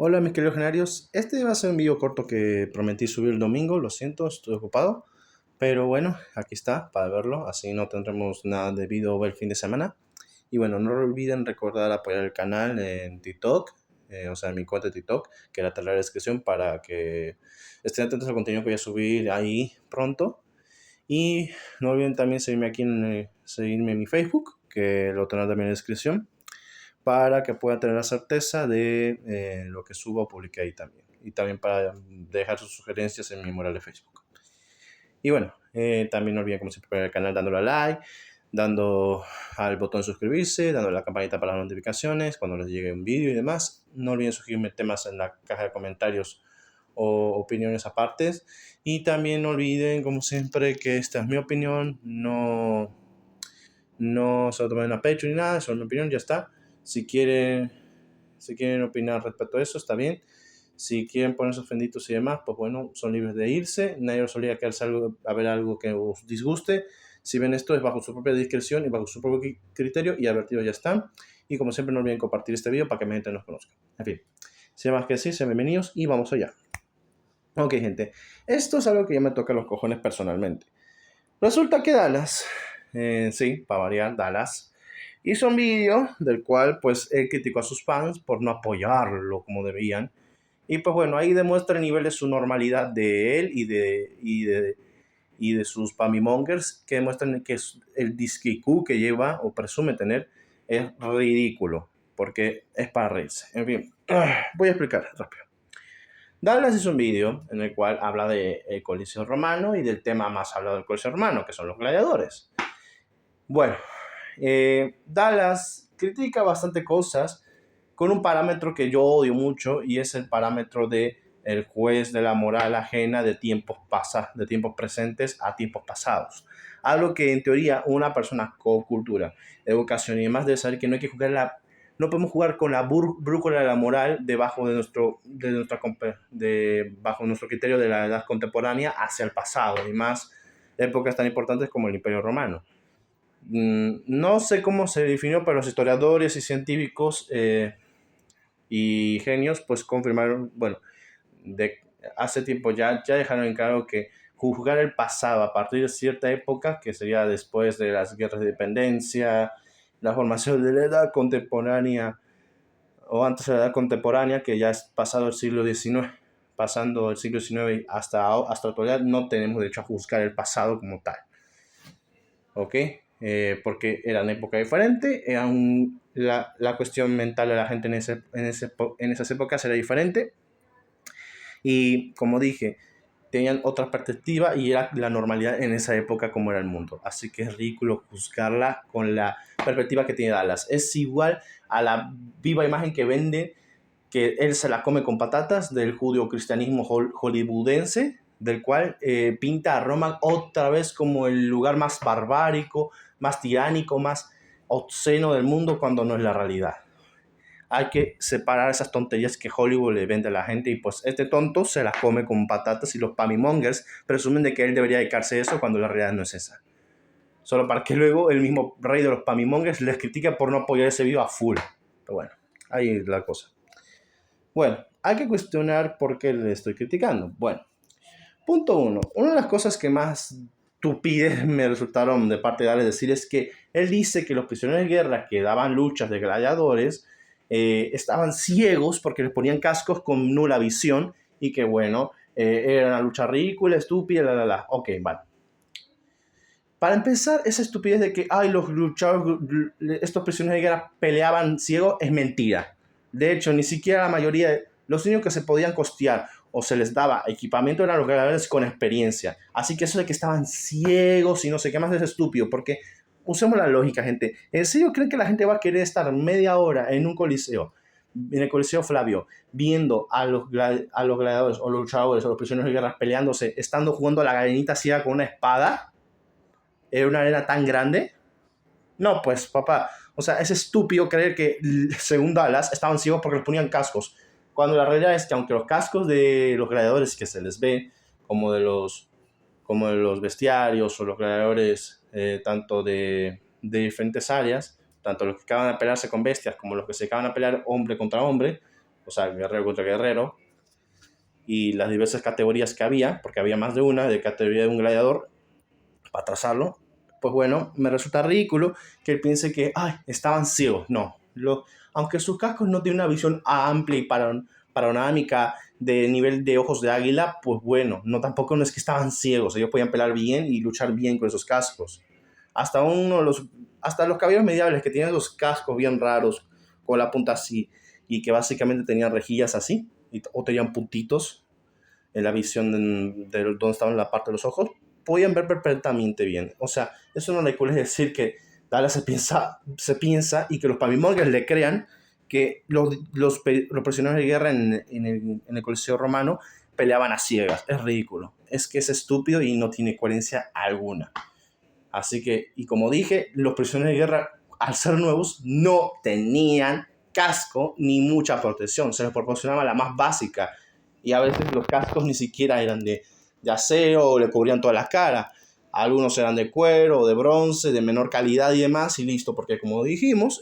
Hola mis queridos genarios, este va a ser un video corto que prometí subir el domingo, lo siento, estoy ocupado, pero bueno, aquí está para verlo, así no tendremos nada de video el fin de semana. Y bueno, no olviden recordar apoyar el canal en TikTok, o sea, en mi cuenta de TikTok, que la tendré en la descripción para que estén atentos al contenido que voy a subir ahí pronto. Y no olviden también seguirme aquí seguirme en mi Facebook, que lo tendrán también en la descripción para que puedan tener la certeza de lo que subo o publique ahí también. Y también para dejar sus sugerencias en mi mural de Facebook. Y bueno, también no olviden como siempre apoyar el canal dándole a like, dando al botón de suscribirse, dándole a la campanita para las notificaciones cuando les llegue un vídeo y demás. No olviden sugerirme temas en la caja de comentarios o opiniones apartes. Y también no olviden, como siempre, que esta es mi opinión, no se lo tomen a pecho ni nada, es mi opinión, ya está. Si quieren opinar respecto a eso, está bien. Si quieren ponerse ofendidos y demás, pues bueno, son libres de irse. Nadie os obliga a quedarse a ver algo que os disguste. Si ven esto es bajo su propia discreción y bajo su propio criterio y advertidos ya están. Y como siempre no olviden compartir este video para que más gente nos conozca. En fin, sin más que decir, sean bienvenidos y vamos allá. Ok, gente, esto es algo que ya me toca los cojones personalmente. Resulta que Dallas, sí, para variar, Dallas, hizo un vídeo del cual pues él criticó a sus fans por no apoyarlo como debían. Y pues bueno, ahí demuestra el nivel de su normalidad de él y de sus pamimongers, que demuestran que el disque IQ que lleva o presume tener es ridículo, porque es para reírse. En fin, voy a explicar rápido. Douglas hizo un vídeo en el cual habla del Coliseo Romano y del tema más hablado del Coliseo Romano, que son los gladiadores. Bueno, Dallas critica bastante cosas con un parámetro que yo odio mucho y es el parámetro de el juez de la moral ajena de tiempos presentes a tiempos pasados. Algo que en teoría una persona con cultura, educación y demás debe saber que no hay que no podemos jugar con la brújula de la moral bajo nuestro criterio de la edad contemporánea hacia el pasado y más épocas tan importantes como el Imperio Romano. No sé cómo se definió, pero los historiadores y científicos y genios pues confirmaron, bueno, hace tiempo ya dejaron en claro que juzgar el pasado a partir de cierta época, que sería después de las guerras de independencia, la formación de la edad contemporánea o antes de la edad contemporánea, que ya es pasado el siglo XIX, pasando el siglo XIX hasta la actualidad, no tenemos derecho a juzgar el pasado como tal. ¿Ok? Porque era una época diferente, la cuestión mental de la gente en esas épocas era diferente y como dije, tenían otra perspectiva y era la normalidad en esa época como era el mundo. Así que es ridículo juzgarla con la perspectiva que tiene Dallas. Es igual a la viva imagen que vende, que él se la come con patatas, del judio-cristianismo hollywoodense, del cual pinta a Roma otra vez como el lugar más barbárico, más tiránico, más obsceno del mundo, cuando no es la realidad. Hay que separar esas tonterías que Hollywood le vende a la gente y pues este tonto se las come con patatas y los pamimongers presumen de que él debería dedicarse a eso cuando la realidad no es esa. Solo para que luego el mismo rey de los pamimongers les critique por no apoyar ese video a full. Pero bueno, ahí es la cosa. Bueno, hay que cuestionar por qué le estoy criticando. Bueno, punto uno. Una de las cosas que más tupides me resultaron de parte de Alex decir es que él dice que los prisioneros de guerra que daban luchas de gladiadores estaban ciegos porque les ponían cascos con nula visión y que bueno, era una lucha ridícula, estúpida, Ok, vale. Para empezar, esa estupidez de que los luchadores, estos prisioneros de guerra peleaban ciegos es mentira. De hecho, ni siquiera la mayoría, los únicos que se podían costear o se les daba equipamiento eran los gladiadores con experiencia. Así que eso de que estaban ciegos y no sé qué más es estúpido, porque usemos la lógica, gente. ¿En serio creen que la gente va a querer estar media hora en un coliseo, en el Coliseo Flavio, viendo a los gladiadores o los luchadores o los prisioneros de guerra peleándose, estando jugando a la gallinita ciega con una espada en una arena tan grande? No, pues, papá, o sea, es estúpido creer que, según Dallas, estaban ciegos porque les ponían cascos, cuando la realidad es que aunque los cascos de los gladiadores que se les ve, como de los bestiarios o los gladiadores tanto de diferentes áreas, tanto los que acaban de pelearse con bestias como los que se acaban a pelear hombre contra hombre, o sea, guerrero contra guerrero, y las diversas categorías que había, porque había más de una de categoría de un gladiador, para trazarlo, pues bueno, me resulta ridículo que él piense que, ay, estaban ciegos. No, aunque sus cascos no tienen una visión amplia y panorámica de nivel de ojos de águila, pues bueno, no tampoco no es que estaban ciegos, ellos podían pelear bien y luchar bien con esos cascos. Hasta hasta los caballeros medievales que tenían los cascos bien raros, con la punta así, y que básicamente tenían rejillas así, o tenían puntitos en la visión de donde estaban la parte de los ojos, podían ver perfectamente bien. O sea, eso no le puede decir que Dallas se piensa y que los pavimongers le crean que los prisioneros de guerra en el Coliseo Romano peleaban a ciegas. Es ridículo. Es que es estúpido y no tiene coherencia alguna. Así que, y como dije, los prisioneros de guerra, al ser nuevos, no tenían casco ni mucha protección. Se les proporcionaba la más básica. Y a veces los cascos ni siquiera eran de acero o le cubrían toda la cara. Algunos eran de cuero o de bronce, de menor calidad y demás, y listo, porque como dijimos,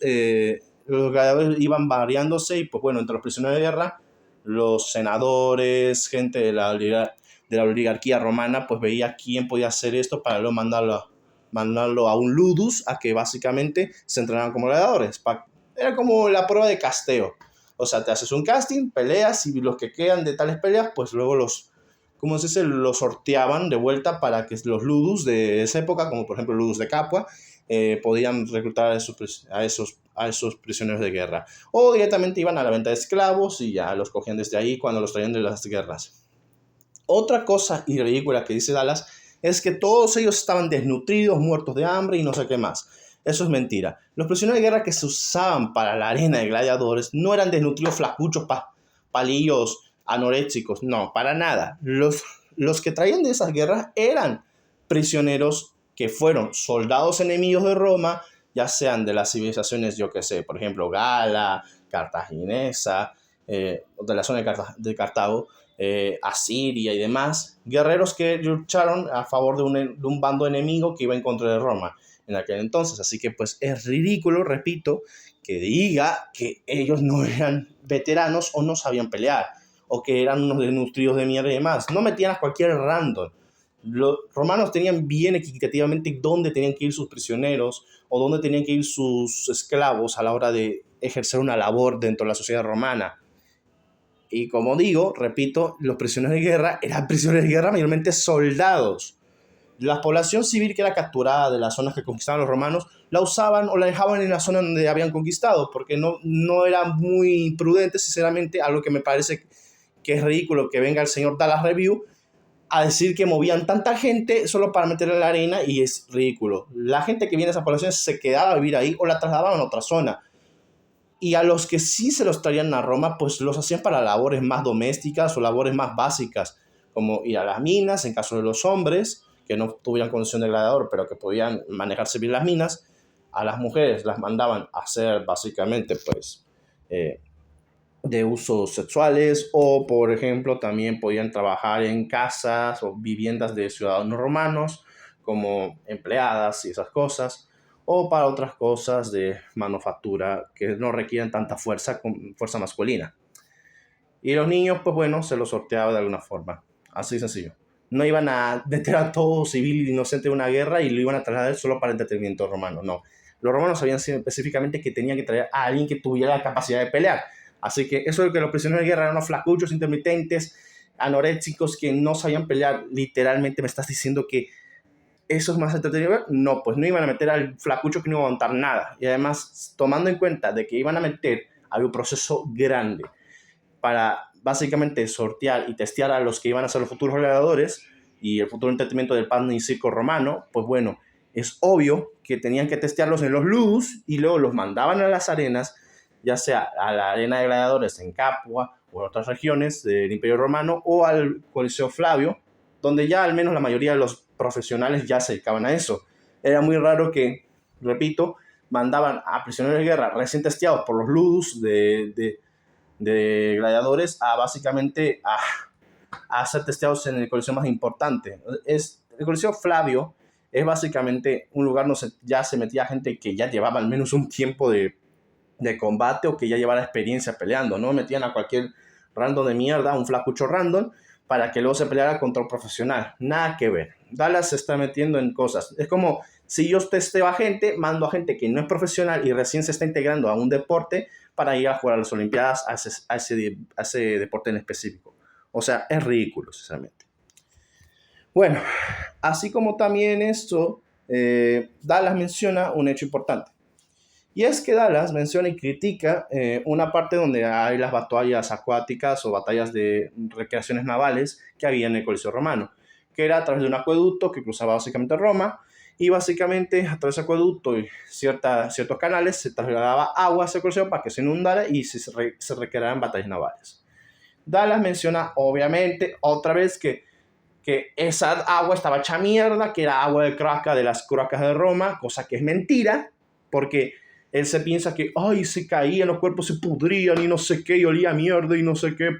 los gladiadores iban variándose y pues bueno, entre los prisioneros de guerra, los senadores, gente de la oligarquía romana, pues veía quién podía hacer esto para luego mandarlo a un ludus a que básicamente se entrenaran como gladiadores. Era como la prueba de casteo. O sea, te haces un casting, peleas y los que quedan de tales peleas, pues luego ¿cómo se dice? Los sorteaban de vuelta para que los ludus de esa época, como por ejemplo ludus de Capua, podían reclutar a esos prisioneros de guerra. O directamente iban a la venta de esclavos y ya los cogían desde ahí cuando los traían de las guerras. Otra cosa y ridícula que dice Dallas es que todos ellos estaban desnutridos, muertos de hambre y no sé qué más. Eso es mentira. Los prisioneros de guerra que se usaban para la arena de gladiadores no eran desnutridos flacuchos, palillos, anoréxicos, no, para nada. Los que traían de esas guerras eran prisioneros que fueron soldados enemigos de Roma, ya sean de las civilizaciones, yo qué sé, por ejemplo, Gala, Cartaginesa, de la zona de Cartago, Asiria y demás, guerreros que lucharon a favor de un bando enemigo que iba en contra de Roma en aquel entonces. Así que pues es ridículo, repito, que diga que ellos no eran veteranos o no sabían pelear, o que eran unos desnutridos de mierda y demás. No metían a cualquier random. Los romanos tenían bien equitativamente dónde tenían que ir sus prisioneros o dónde tenían que ir sus esclavos a la hora de ejercer una labor dentro de la sociedad romana. Y como digo, repito, los prisioneros de guerra eran prisioneros de guerra mayormente soldados. La población civil que era capturada de las zonas que conquistaban los romanos, la usaban o la dejaban en la zona donde habían conquistado, porque no era muy prudente, sinceramente, algo que me parece que es ridículo que venga el señor Dallas Review a decir que movían tanta gente solo para meterla en la arena, y es ridículo. La gente que viene de esas poblaciones se quedaba a vivir ahí o la trasladaban a otra zona. Y a los que sí se los traían a Roma, pues los hacían para labores más domésticas o labores más básicas, como ir a las minas, en caso de los hombres, que no tuvieran condición de gladiador, pero que podían manejarse bien las minas. A las mujeres las mandaban a hacer básicamente, pues, de usos sexuales, o por ejemplo también podían trabajar en casas o viviendas de ciudadanos romanos como empleadas y esas cosas, o para otras cosas de manufactura que no requieren tanta fuerza masculina. Y los niños, pues bueno, se los sorteaba de alguna forma, así sencillo. No iban a meter a todo civil inocente en una guerra y lo iban a trasladar solo para entretenimiento romano, no. Los romanos sabían específicamente que tenían que traer a alguien que tuviera la capacidad de pelear. Así que eso de que los prisioneros de guerra eran unos flacuchos intermitentes, anoréxicos, que no sabían pelear, literalmente me estás diciendo que eso es más entretenido. No, pues no iban a meter al flacucho que no iba a aguantar nada. Y además, tomando en cuenta de que iban a meter, había un proceso grande para básicamente sortear y testear a los que iban a ser los futuros gladiadores y el futuro entretenimiento del pan y circo romano. Pues bueno, es obvio que tenían que testearlos en los ludus y luego los mandaban a las arenas, ya sea a la arena de gladiadores en Capua o en otras regiones del Imperio Romano, o al Coliseo Flavio, donde ya al menos la mayoría de los profesionales ya se dedicaban a eso. Era muy raro que, repito, mandaban a prisioneros de guerra recién testeados por los ludus de gladiadores a básicamente a ser testeados en el coliseo más importante. El Coliseo Flavio es básicamente un lugar donde ya se metía gente que ya llevaba al menos un tiempo de de combate o que ya llevara experiencia peleando, ¿no? Metían a cualquier random de mierda, un flacucho random, para que luego se peleara contra un profesional. Nada que ver. Dallas se está metiendo en cosas. Es como si yo testeo a gente, mando a gente que no es profesional y recién se está integrando a un deporte para ir a jugar a las Olimpiadas a ese deporte en específico. O sea, es ridículo, sinceramente. Bueno, así como también esto, Dallas menciona un hecho importante. Y es que Dallas menciona y critica una parte donde hay las batallas acuáticas o batallas de recreaciones navales que había en el Coliseo Romano, que era a través de un acueducto que cruzaba básicamente Roma, y básicamente a través de ese acueducto y ciertos canales se trasladaba agua hacia el Coliseo para que se inundara y se recrearan batallas navales. Dallas menciona, obviamente, otra vez que esa agua estaba hecha mierda, que era agua de cloaca de las cloacas de Roma, cosa que es mentira, porque él se piensa que, ay, se caían, los cuerpos se pudrían y no sé qué, y olía mierda y no sé qué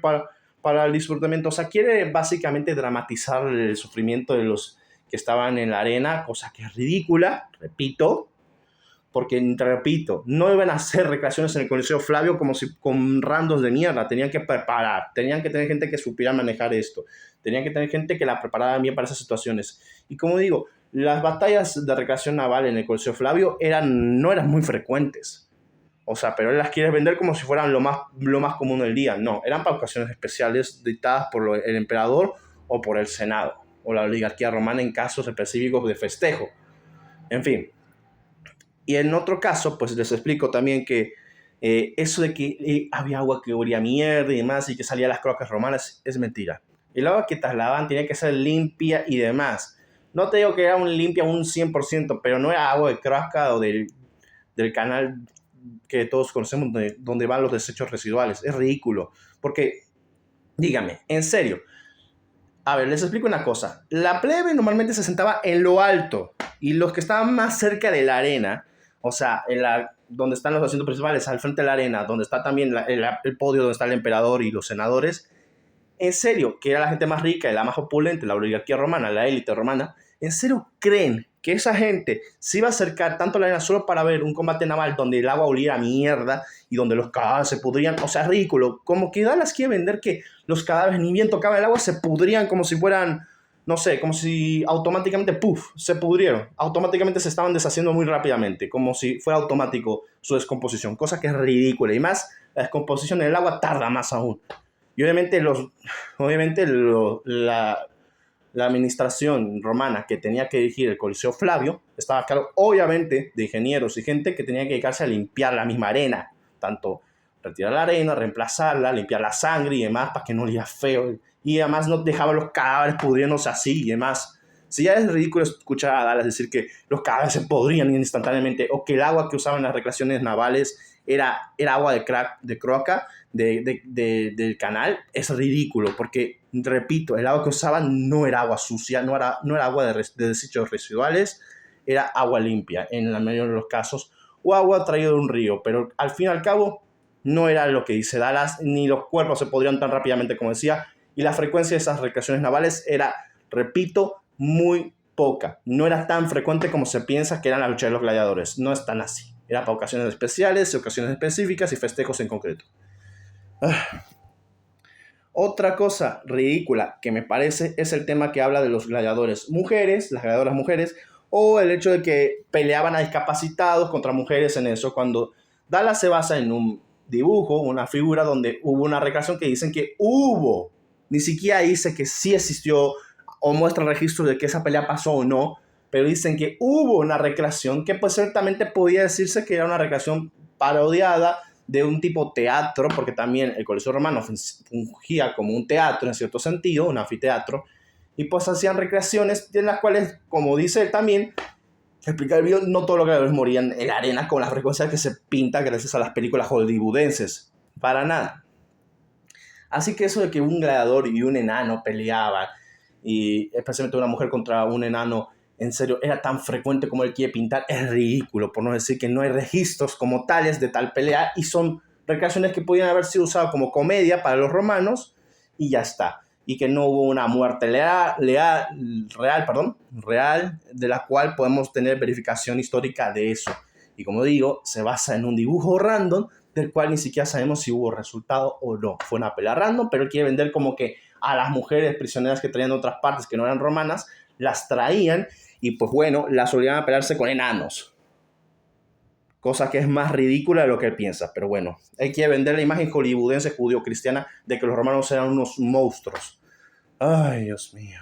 para el disfrutamiento. O sea, quiere básicamente dramatizar el sufrimiento de los que estaban en la arena, cosa que es ridícula, repito, porque, repito, no iban a hacer recreaciones en el Coliseo Flavio como si con randos de mierda, tenían que preparar, tenían que tener gente que supiera manejar esto, tenían que tener gente que la preparara bien para esas situaciones. Y como digo, las batallas de recreación naval en el Coliseo Flavio no eran muy frecuentes. O sea, pero él las quiere vender como si fueran lo más común del día. No, eran para ocasiones especiales dictadas por el emperador o por el Senado o la oligarquía romana en casos específicos de festejo. En fin. Y en otro caso, pues les explico también que eso de que había agua que olía mierda y demás y que salía de las cloacas romanas es mentira. El agua que trasladaban tenía que ser limpia y demás. No te digo que era limpia un 100%, pero no era agua de cloaca o del canal que todos conocemos donde van los desechos residuales. Es ridículo. Porque, dígame, en serio. A ver, les explico una cosa. La plebe normalmente se sentaba en lo alto y los que estaban más cerca de la arena, o sea, donde están los asientos principales, al frente de la arena, donde está también el podio donde está el emperador y los senadores, en serio, que era la gente más rica y la más opulente, la oligarquía romana, la élite romana, ¿en serio creen que esa gente se iba a acercar tanto a la arena solo para ver un combate naval donde el agua olía a mierda y donde los cadáveres se pudrían? O sea, ridículo. Como que Dallas quiere vender que los cadáveres ni bien tocaban el agua, se pudrían como si fueran, no sé, como si automáticamente, puff, se pudrieron. Automáticamente se estaban deshaciendo muy rápidamente, como si fuera automático su descomposición, cosa que es ridícula. Y más, la descomposición en el agua tarda más aún. Y obviamente, la administración romana que tenía que dirigir el Coliseo Flavio estaba a cargo, obviamente, de ingenieros y gente que tenía que dedicarse a limpiar la misma arena, tanto retirar la arena, reemplazarla, limpiar la sangre y demás para que no olía feo. Y además no dejaban los cadáveres pudriéndose así y demás. Si ya es ridículo escuchar a Dallas decir que los cadáveres se podrían instantáneamente o que el agua que usaban en las recreaciones navales era agua de croaca del canal, es ridículo porque, repito, el agua que usaban no era agua sucia, no era agua de desechos residuales, era agua limpia en la mayoría de los casos, o agua traída de un río, pero al fin y al cabo no era lo que dice Dallas, ni los cuerpos se podrían tan rápidamente como decía, y la frecuencia de esas recreaciones navales era, repito, muy poca. No era tan frecuente como se piensa que eran las luchas de los gladiadores. No es tan así. Era para ocasiones especiales, ocasiones específicas y festejos en concreto. Otra cosa ridícula que me parece es el tema que habla de los gladiadores mujeres, las gladiadoras mujeres, o el hecho de que peleaban a discapacitados contra mujeres en eso, cuando Dallas se basa en un dibujo, una figura donde hubo una recreación que dicen que hubo, ni siquiera dice que sí existió o muestra registros de que esa pelea pasó o no, pero dicen que hubo una recreación que pues ciertamente podía decirse que era una recreación parodiada de un tipo teatro, porque también el Coliseo Romano fungía como un teatro en cierto sentido, un anfiteatro, y pues hacían recreaciones en las cuales, como dice él también, explica el video, no todos los gladiadores morían en la arena con la frecuencia que se pinta gracias a las películas hollywoodenses, para nada. Así que eso de que un gladiador y un enano peleaban, y especialmente una mujer contra un enano, en serio, era tan frecuente como él quiere pintar, es ridículo, por no decir que no hay registros como tales de tal pelea, y son recreaciones que podían haber sido usadas como comedia para los romanos, y ya está. Y que no hubo una muerte real, de la cual podemos tener verificación histórica de eso. Y como digo, se basa en un dibujo random del cual ni siquiera sabemos si hubo resultado o no. Fue una pelea random, pero él quiere vender como que a las mujeres prisioneras que traían de otras partes que no eran romanas, las traían y pues bueno, las obligaban a pelearse con enanos. Cosa que es más ridícula de lo que él piensa. Pero bueno, él quiere vender la imagen hollywoodense judío-cristiana de que los romanos eran unos monstruos. Ay, Dios mío.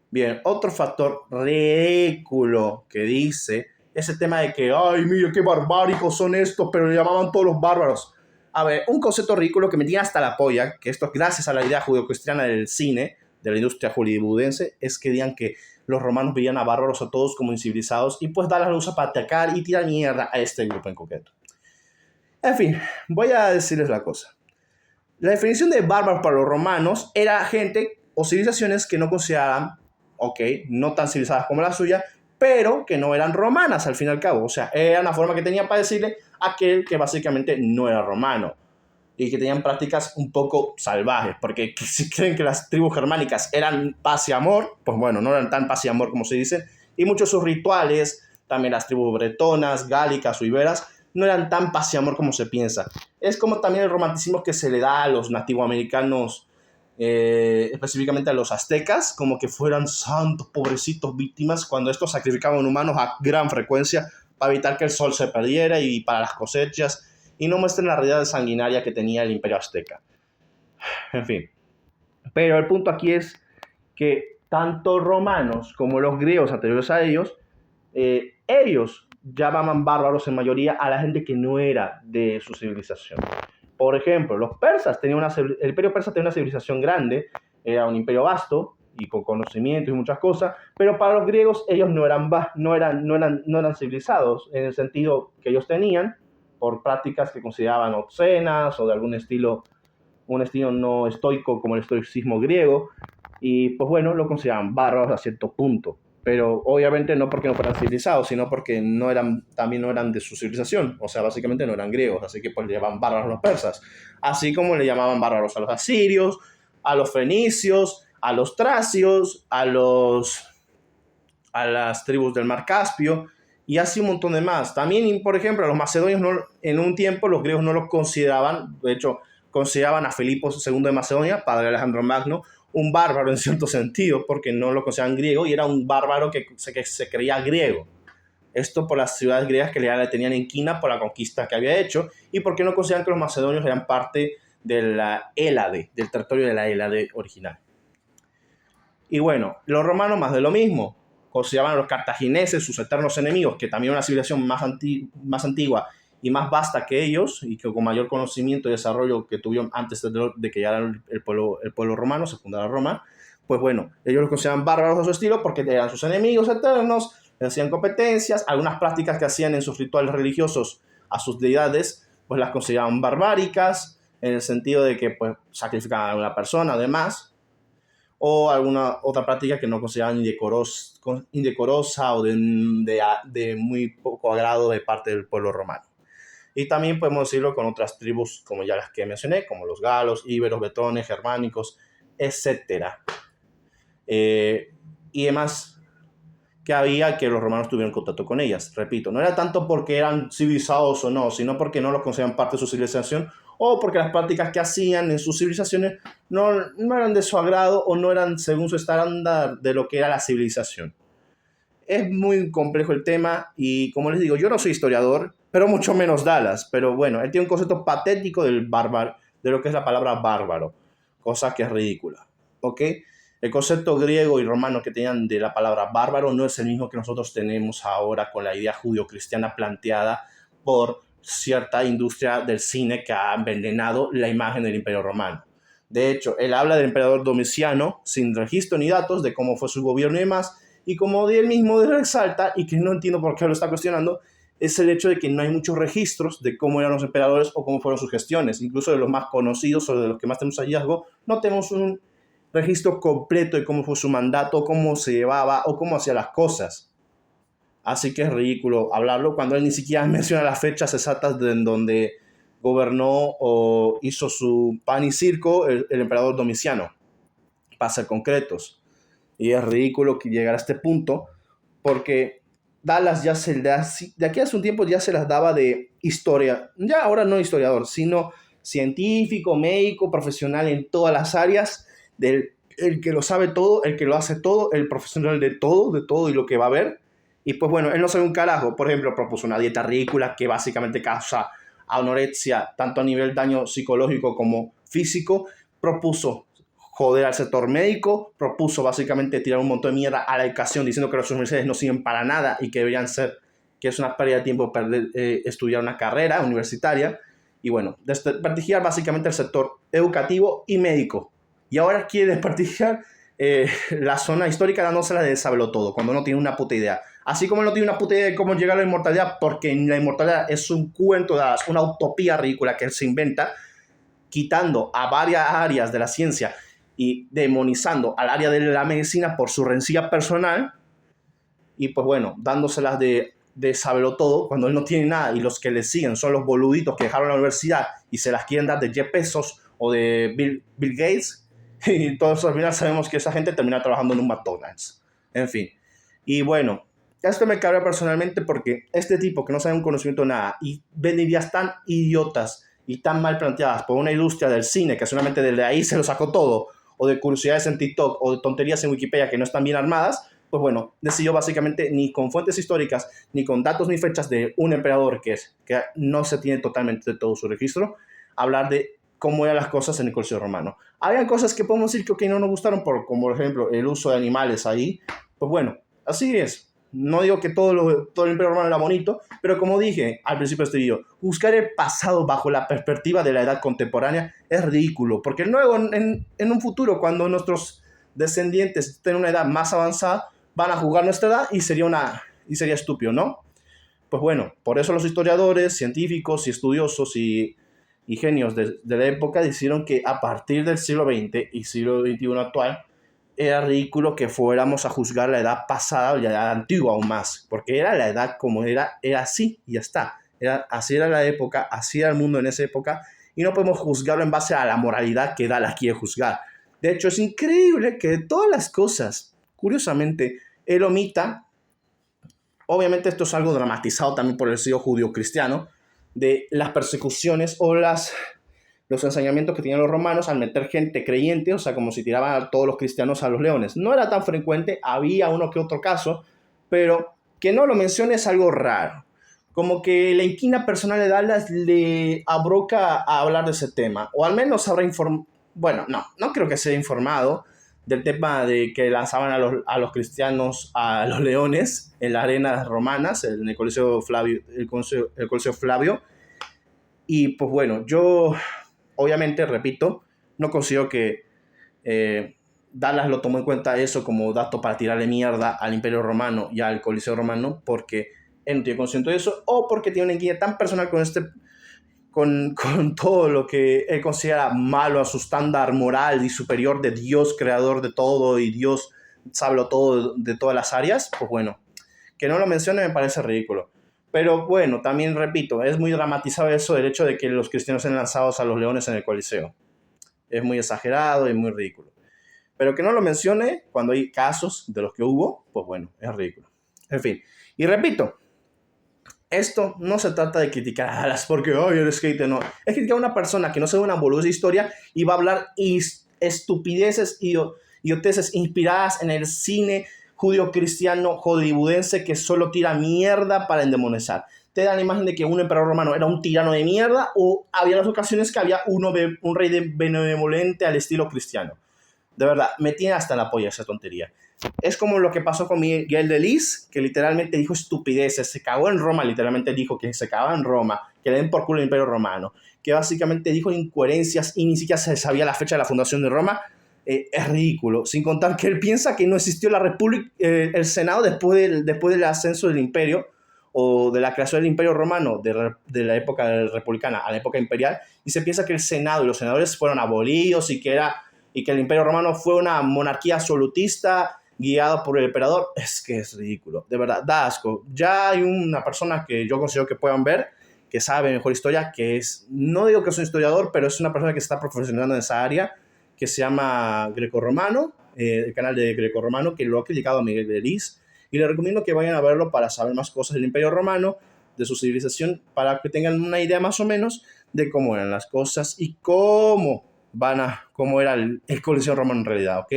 Bien, otro factor ridículo que dice es el tema de que, ay, mira, qué barbáricos son estos, pero le llamaban todos los bárbaros. A ver, un concepto ridículo que me tiene hasta la polla, que esto es gracias a la idea judeocristiana del cine, de la industria hollywoodense, es que digan que los romanos veían a bárbaros a todos como incivilizados y pues da la luz para atacar y tirar mierda a este grupo en concreto. En fin, voy a decirles la cosa. La definición de bárbaros para los romanos era gente o civilizaciones que no consideraban, ok, no tan civilizadas como la suya, pero que no eran romanas al fin y al cabo. O sea, era una forma que tenían para decirle a aquel que básicamente no era romano y que tenían prácticas un poco salvajes, porque si creen que las tribus germánicas eran paz y amor, pues bueno, no eran tan paz y amor como se dice, y muchos de sus rituales, también las tribus bretonas, gálicas o iberas, no eran tan paz y amor como se piensa. Es como también el romanticismo que se le da a los nativoamericanos, específicamente a los aztecas, como que fueran santos, pobrecitos víctimas, cuando estos sacrificaban humanos a gran frecuencia para evitar que el sol se perdiera y para las cosechas, y no muestran la realidad sanguinaria que tenía el imperio azteca. En fin. Pero el punto aquí es que tanto romanos como los griegos anteriores a ellos, ellos llamaban bárbaros en mayoría a la gente que no era de su civilización. Por ejemplo, los persas tenían el imperio persa tenía una civilización grande, era un imperio vasto y con conocimiento y muchas cosas, pero para los griegos ellos no eran civilizados en el sentido que ellos tenían por prácticas que consideraban obscenas o de algún estilo, un estilo no estoico como el estoicismo griego, y pues bueno, lo consideraban bárbaros a cierto punto, pero obviamente no porque no fueran civilizados, sino porque también no eran de su civilización, o sea, básicamente no eran griegos, así que pues le llamaban bárbaros a los persas, así como le llamaban bárbaros a los asirios, a los fenicios, a los tracios, a las tribus del Mar Caspio, y así un montón de más. También, por ejemplo, a los macedonios en un tiempo los griegos no los consideraban, de hecho, consideraban a Filipo II de Macedonia, padre de Alejandro Magno, un bárbaro en cierto sentido, porque no lo consideraban griego y era un bárbaro que se creía griego. Esto por las ciudades griegas que le tenían en quina por la conquista que había hecho y porque no consideran que los macedonios eran parte de la Hélade, del territorio de la Hélade original. Y bueno, los romanos más de lo mismo. Consideraban a los cartagineses sus eternos enemigos, que también una civilización más antigua y más vasta que ellos, y que con mayor conocimiento y desarrollo que tuvieron antes de que llegara el pueblo romano, se fundara Roma, pues bueno, ellos los consideraban bárbaros a su estilo porque eran sus enemigos eternos, les hacían competencias, algunas prácticas que hacían en sus rituales religiosos a sus deidades, pues las consideraban barbáricas, en el sentido de que pues sacrificaban a una persona además, o alguna otra práctica que no consideraban indecorosa o de muy poco agrado de parte del pueblo romano. Y también podemos decirlo con otras tribus, como ya las que mencioné, como los galos, íberos, bretones, germánicos, etc. Y demás que había que los romanos tuvieron contacto con ellas. Repito, no era tanto porque eran civilizados o no, sino porque no los consideraban parte de su civilización o porque las prácticas que hacían en sus civilizaciones no eran de su agrado o no eran según su estándar de lo que era la civilización. Es muy complejo el tema y como les digo, yo no soy historiador, pero mucho menos Dallas, pero bueno, él tiene un concepto patético de lo que es la palabra bárbaro, cosa que es ridícula, ¿ok? El concepto griego y romano que tenían de la palabra bárbaro no es el mismo que nosotros tenemos ahora con la idea judio-cristiana planteada por cierta industria del cine que ha envenenado la imagen del Imperio Romano. De hecho, él habla del emperador Domiciano sin registro ni datos de cómo fue su gobierno y demás, y como él mismo resalta, y que no entiendo por qué lo está cuestionando, es el hecho de que no hay muchos registros de cómo eran los emperadores o cómo fueron sus gestiones. Incluso de los más conocidos o de los que más tenemos hallazgo, no tenemos un registro completo de cómo fue su mandato, cómo se llevaba o cómo hacía las cosas. Así que es ridículo hablarlo cuando él ni siquiera menciona las fechas exactas en donde gobernó o hizo su pan y circo el emperador Domiciano, para ser concretos. Y es ridículo que llegar a este punto porque Dallas ya de aquí hace un tiempo ya se las daba de historia, ya ahora no historiador, sino científico, médico, profesional en todas las áreas, el que lo sabe todo, el que lo hace todo, el profesional de todo y lo que va a ver. Y pues bueno, él no sabe un carajo. Por ejemplo, propuso una dieta ridícula que básicamente causa anorexia, tanto a nivel daño psicológico como físico. Propuso joder al sector médico, propuso básicamente tirar un montón de mierda a la educación diciendo que los universidades no sirven para nada y que deberían ser, que es una pérdida de tiempo estudiar una carrera universitaria. Y bueno, desprestigiar básicamente el sector educativo y médico. Y ahora quiere desprestigiar la zona histórica dándosela de saberlo todo, cuando no tiene una puta idea. Así como no tiene una puta idea de cómo llegar a la inmortalidad, porque la inmortalidad es un cuento de hadas, una utopía ridícula que él se inventa, quitando a varias áreas de la ciencia y demonizando al área de la medicina por su rencilla personal, y pues bueno, dándoselas de saberlo todo, cuando él no tiene nada y los que le siguen son los boluditos que dejaron la universidad y se las quieren dar de Jeff Bezos o de Bill Gates, y todos al final sabemos que esa gente termina trabajando en un McDonald's. En fin. Y bueno, esto me cabrea personalmente porque este tipo que no sabe un conocimiento de nada y ven ideas tan idiotas y tan mal planteadas por una industria del cine que solamente desde ahí se lo sacó todo, o de curiosidades en TikTok o de tonterías en Wikipedia que no están bien armadas, pues bueno, decidió básicamente ni con fuentes históricas, ni con datos ni fechas de un emperador que no se tiene totalmente de todo su registro, hablar de cómo eran las cosas en el Coliseo Romano. Había cosas que podemos decir que okay, no nos gustaron, como por ejemplo el uso de animales ahí. Pues bueno, así es. No digo que todo el Imperio Romano era bonito, pero como dije al principio de este video, buscar el pasado bajo la perspectiva de la edad contemporánea es ridículo, porque luego en un futuro, cuando nuestros descendientes estén en una edad más avanzada, van a jugar nuestra edad y sería estúpido, ¿no? Pues bueno, por eso los historiadores, científicos y estudiosos y genios de la época decidieron que a partir del siglo XX y siglo XXI actual era ridículo que fuéramos a juzgar la edad pasada o la edad antigua aún más, porque era la edad como era así y ya está. Así era la época, así era el mundo en esa época y no podemos juzgarlo en base a la moralidad que Dallas quiere juzgar. De hecho, es increíble que de todas las cosas, curiosamente, él omita, obviamente esto es algo dramatizado también por el sello judío-cristiano, de las persecuciones o los ensañamientos que tenían los romanos al meter gente creyente, o sea, como si tiraban a todos los cristianos a los leones. No era tan frecuente, había uno que otro caso, pero que no lo mencione es algo raro. Como que la inquina personal de Dallas le abroca a hablar de ese tema, o al menos habrá informado, bueno, no creo que sea informado del tema de que lanzaban a los cristianos a los leones en las arenas romanas, en el Coliseo Flavio, el Coliseo Flavio. Y pues bueno, yo obviamente, repito, no considero que Dallas lo tomó en cuenta eso como dato para tirarle mierda al Imperio Romano y al Coliseo Romano, porque él no tiene consciente de eso, o porque tiene una guía tan personal con todo lo que él considera malo a su estándar moral y superior de Dios creador de todo y Dios sabe todo de todas las áreas. Pues bueno, que no lo mencione me parece ridículo. Pero bueno, también repito, es muy dramatizado eso del hecho de que los cristianos sean lanzados a los leones en el Coliseo. Es muy exagerado y muy ridículo. Pero que no lo mencione cuando hay casos de los que hubo, pues bueno, es ridículo. En fin, y repito, esto no se trata de criticar a Dallas porque, ay, eres hater, no. Es criticar a una persona que no sabe una boluda historia y va a hablar estupideces y idioteces inspiradas en el cine judío-cristiano hollywoodense que solo tira mierda para endemonizar. Te da la imagen de que un emperador romano era un tirano de mierda, o había las ocasiones que había un rey benevolente al estilo cristiano. De verdad, me tiene hasta la polla esa tontería. Es como lo que pasó con Miguel de Lis, que literalmente dijo estupideces, se cagó en Roma, literalmente dijo que se cagaba en Roma, que le den por culo el Imperio Romano, que básicamente dijo incoherencias y ni siquiera se sabía la fecha de la fundación de Roma. Es ridículo, sin contar que él piensa que no existió la República, el Senado después del ascenso del Imperio o de la creación del Imperio Romano de la época republicana a la época imperial, y se piensa que el Senado y los senadores fueron abolidos y que el Imperio Romano fue una monarquía absolutista guiada por el emperador. Es que es ridículo, de verdad, da asco. Ya hay una persona que yo considero que puedan ver, que sabe mejor historia, que no digo que es un historiador, pero es una persona que está profesionalizando en esa área, que se llama Greco Romano, el canal de Greco Romano, que lo ha criticado a Miguel de Lis, Y les recomiendo que vayan a verlo para saber más cosas del Imperio Romano, de su civilización, para que tengan una idea más o menos de cómo eran las cosas y cómo era el Coliseo Romano en realidad, ¿ok?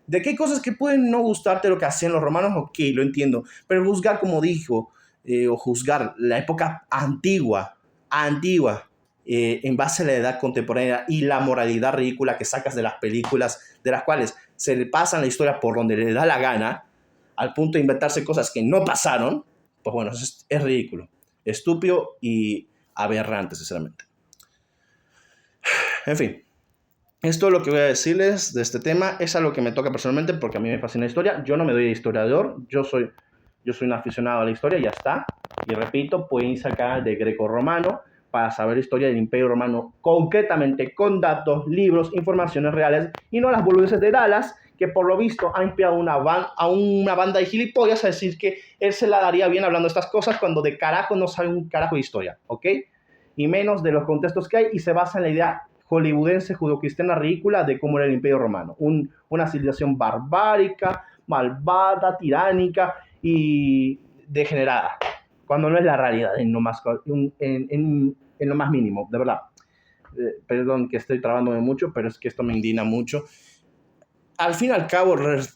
De qué cosas que pueden no gustarte lo que hacían los romanos, ok, lo entiendo, pero juzgar, como dijo, o juzgar la época antigua, en base a la edad contemporánea y la moralidad ridícula que sacas de las películas, de las cuales se le pasan la historia por donde le da la gana, al punto de inventarse cosas que no pasaron, pues bueno, es ridículo, estúpido y aberrante, sinceramente. En fin, esto es lo que voy a decirles de este tema. Es algo que me toca personalmente porque a mí me fascina la historia. Yo no me doy de historiador, yo soy un aficionado a la historia, ya está. Y repito, pueden irse al canal de Greco-Romano para saber la historia del Imperio Romano concretamente, con datos, libros, informaciones reales y no las boludeces de Dallas, que por lo visto ha inspirado a una banda de gilipollas a decir que él se la daría bien hablando de estas cosas cuando de carajo no sabe un carajo de historia, ¿ok? Y menos de los contextos que hay, y se basa en la idea hollywoodense judeocristiana ridícula de cómo era el Imperio Romano. Una civilización barbárica, malvada, tiránica y degenerada, cuando no es la realidad en lo más mínimo, de verdad. Perdón que estoy trabándome mucho, pero es que esto me indigna mucho. Al fin y al cabo,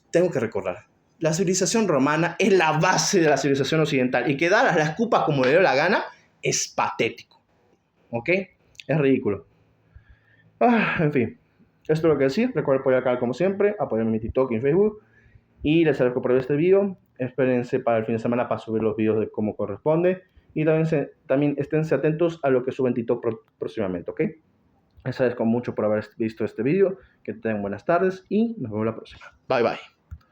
tengo que recordar, la civilización romana es la base de la civilización occidental, y que Dallas la escupa como le dio la gana es patético, ¿ok? Es ridículo. En fin, esto es lo que decir. Recuerden apoyar al canal como siempre, apoyarme en mi TikTok y en Facebook. Y les agradezco por ver este video. Espérense para el fin de semana para subir los videos de cómo corresponde. Y también esténse atentos a lo que suben TikTok próximamente, ¿ok? Les agradezco mucho por haber visto este video. Que tengan buenas tardes y nos vemos la próxima. Bye, bye.